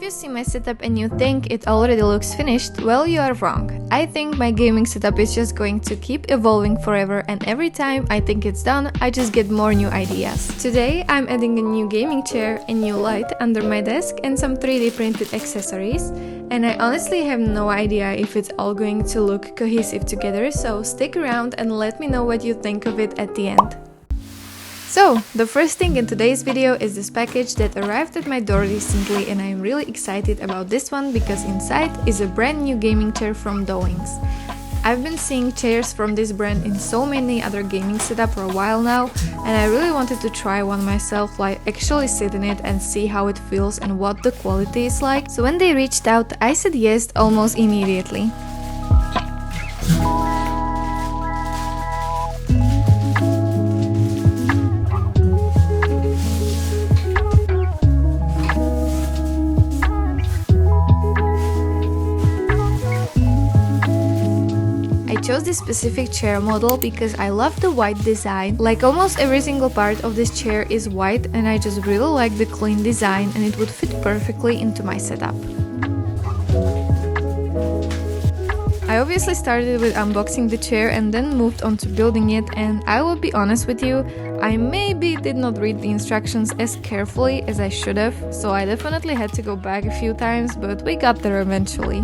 you see my setup and you think it already looks finished, well, you are wrong. I think my gaming setup is just going to keep evolving forever, and every time I think it's done, I just get more new ideas. Today I'm adding a new gaming chair, a new light under my desk and some 3D printed accessories. And I honestly have no idea if it's all going to look cohesive together, so stick around and let me know what you think of it at the end. So, the first thing in today's video is this package that arrived at my door recently, and I am really excited about this one because inside is a brand new gaming chair from Dowinx. I've been seeing chairs from this brand in so many other gaming setups for a while now, and I really wanted to try one myself, like actually sit in it and see how it feels and what the quality is like. So when they reached out, I said yes almost immediately. I chose this specific chair model because I love the white design. Like almost every single part of this chair is white, and I just really like the clean design, and it would fit perfectly into my setup. I obviously started with unboxing the chair and then moved on to building it, and I will be honest with you, I maybe did not read the instructions as carefully as I should have, so I definitely had to go back a few times, but we got there eventually.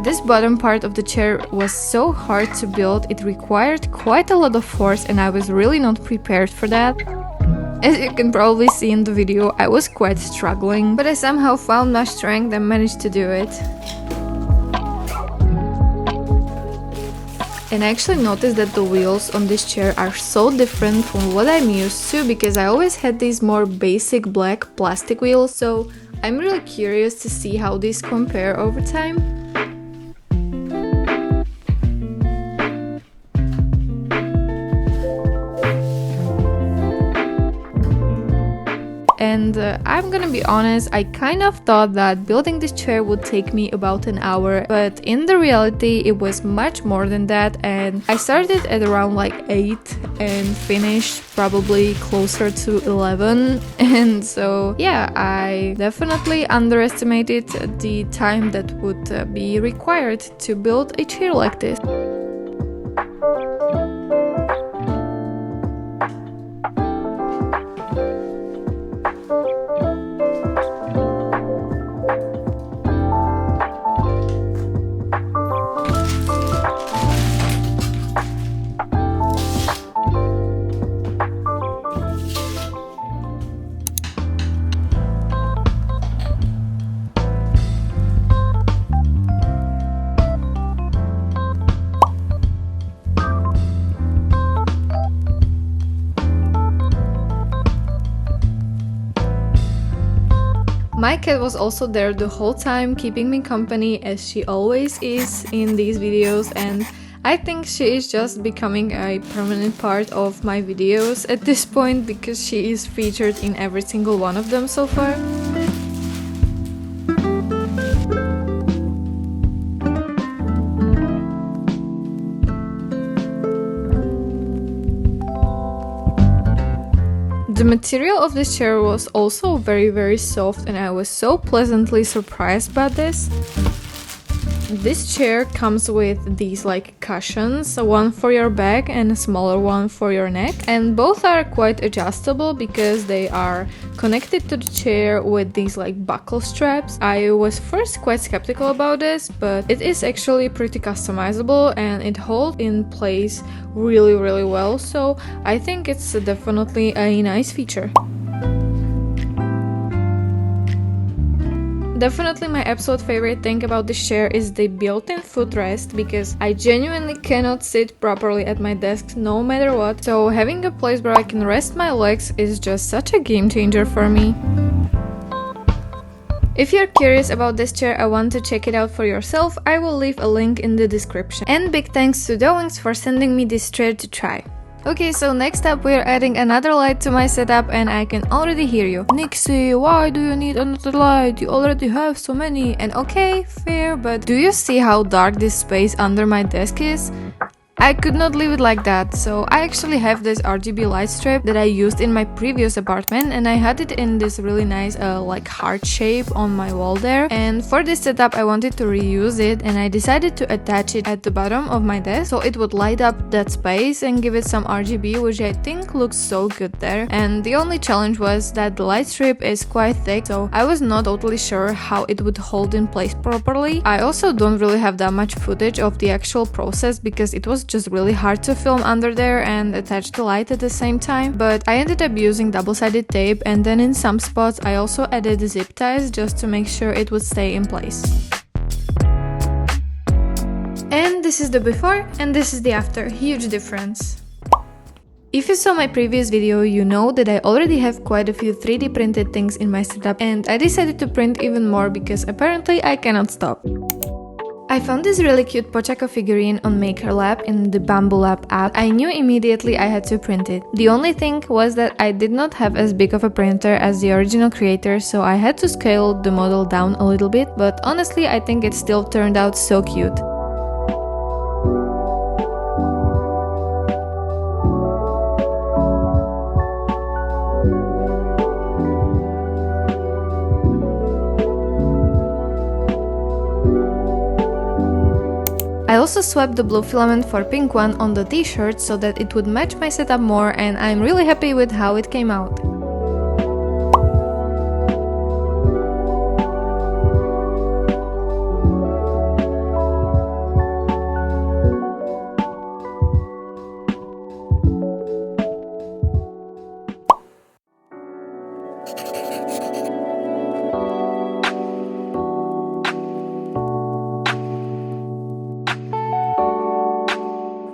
This bottom part of the chair was so hard to build, it required quite a lot of force, and I was really not prepared for that. As you can probably see in the video, I was quite struggling, but I somehow found my strength and managed to do it. And I actually noticed that the wheels on this chair are so different from what I'm used to, because I always had these more basic black plastic wheels, so I'm really curious to see how these compare over time. And I'm gonna be honest, I kind of thought that building this chair would take me about an hour, but in the reality it was much more than that, and I started at around like 8 and finished probably closer to 11, and so yeah, I definitely underestimated the time that would be required to build a chair like this. My cat was also there the whole time, keeping me company as she always is in these videos, and I think she is just becoming a permanent part of my videos at this point because she is featured in every single one of them so far. The material of this chair was also very soft, and I was so pleasantly surprised by this. This chair comes with these like cushions, one for your back and a smaller one for your neck, and both are quite adjustable because they are connected to the chair with these like buckle straps. I was first quite skeptical about this, but it is actually pretty customizable and it holds in place really well, so I think it's definitely a nice feature. Definitely my absolute favorite thing about this chair is the built-in footrest, because I genuinely cannot sit properly at my desk no matter what, so having a place where I can rest my legs is just such a game changer for me. If you're curious about this chair and want to check it out for yourself, I will leave a link in the description. And big thanks to Dowinx for sending me this chair to try. Okay, so next up we're adding another light to my setup and I can already hear you. Nixie, why do you need another light? You already have so many. And okay, fair, but do you see how dark this space under my desk is? I could not leave it like that, so I actually have this RGB light strip that I used in my previous apartment and I had it in this really nice like heart shape on my wall there. And for this setup I wanted to reuse it and I decided to attach it at the bottom of my desk so it would light up that space and give it some RGB, which I think looks so good there. And the only challenge was that the light strip is quite thick, so I was not totally sure how it would hold in place properly. I also don't really have that much footage of the actual process because it was just really hard to film under there and attach the light at the same time, but I ended up using double-sided tape and then in some spots I also added zip ties just to make sure it would stay in place. And this is the before and this is the after, huge difference. If you saw my previous video, you know that I already have quite a few 3D printed things in my setup and I decided to print even more because apparently I cannot stop. I found this really cute Pochacco figurine on Maker Lab in the Bamboo Lab app. I knew immediately I had to print it. The only thing was that I did not have as big of a printer as the original creator, so I had to scale the model down a little bit, but honestly I think it still turned out so cute. I also swapped the blue filament for pink one on the t-shirt so that it would match my setup more and I'm really happy with how it came out.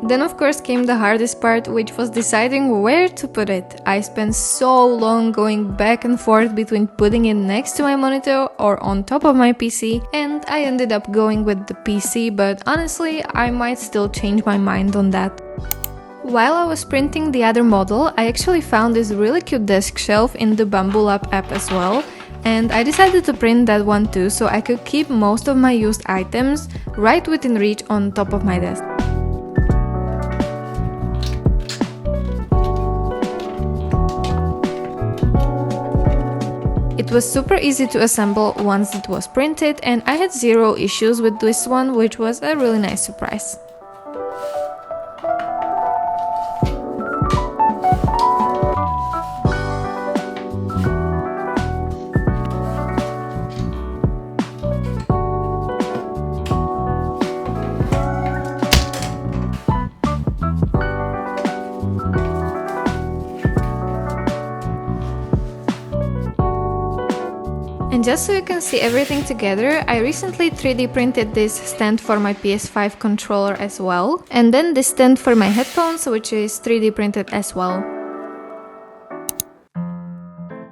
Then of course came the hardest part, which was deciding where to put it. I spent so long going back and forth between putting it next to my monitor or on top of my PC, and I ended up going with the PC, but honestly I might still change my mind on that. While I was printing the other model, I actually found this really cute desk shelf in the Bamboo Lab app as well, and I decided to print that one too so I could keep most of my used items right within reach on top of my desk. It was super easy to assemble once it was printed and I had zero issues with this one, which was a really nice surprise. And just so you can see everything together, I recently 3D printed this stand for my PS5 controller as well. And then this stand for my headphones, which is 3D printed as well.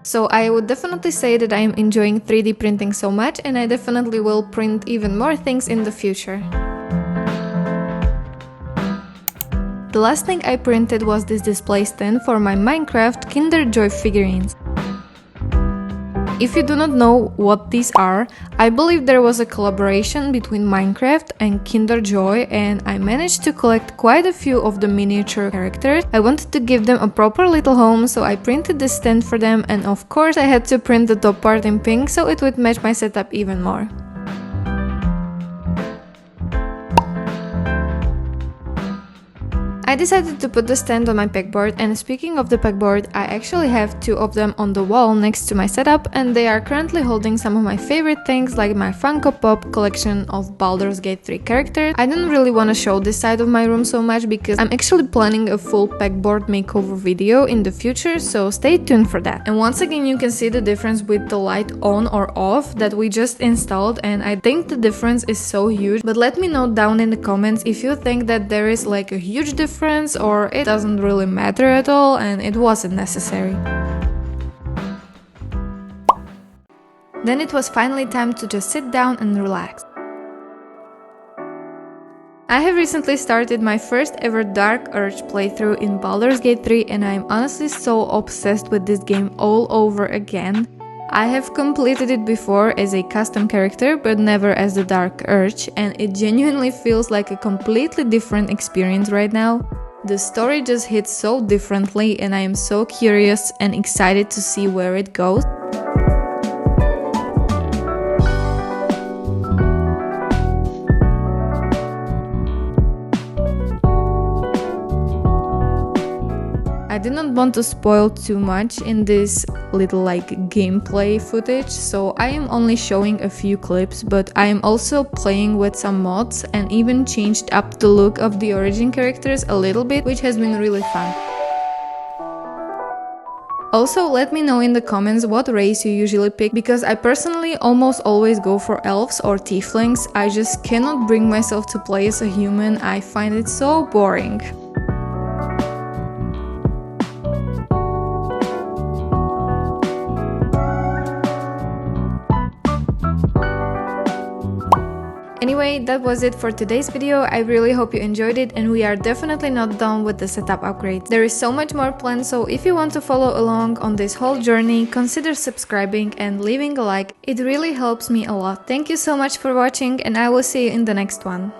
So I would definitely say that I am enjoying 3D printing so much and I definitely will print even more things in the future. The last thing I printed was this display stand for my Minecraft Kinder Joy figurines. If you do not know what these are, I believe there was a collaboration between Minecraft and Kinder Joy and I managed to collect quite a few of the miniature characters. I wanted to give them a proper little home, so I printed the stand for them and of course I had to print the top part in pink so it would match my setup even more. I decided to put the stand on my pegboard, and speaking of the pegboard, I actually have two of them on the wall next to my setup and they are currently holding some of my favorite things like my Funko Pop collection of Baldur's Gate 3 characters. I didn't really want to show this side of my room so much because I'm actually planning a full pegboard makeover video in the future, so stay tuned for that. And once again you can see the difference with the light on or off that we just installed, and I think the difference is so huge, but let me know down in the comments if you think that there is like a huge difference or it doesn't really matter at all and it wasn't necessary. Then it was finally time to just sit down and relax. I have recently started my first ever Dark Urge playthrough in Baldur's Gate 3 and I'm honestly so obsessed with this game all over again. I have completed it before as a custom character but never as the Dark Urge, and it genuinely feels like a completely different experience right now. The story just hits so differently and I am so curious and excited to see where it goes. I did not want to spoil too much in this little gameplay footage, so I am only showing a few clips, but I am also playing with some mods and even changed up the look of the origin characters a little bit, which has been really fun. Also, let me know in the comments what race you usually pick, because I personally almost always go for elves or tieflings. I just cannot bring myself to play as a human, I find it so boring. Anyway, that was it for today's video. I really hope you enjoyed it, and we are definitely not done with the setup upgrade. There is so much more planned, so if you want to follow along on this whole journey, consider subscribing and leaving a like. It really helps me a lot. Thank you so much for watching, and I will see you in the next one.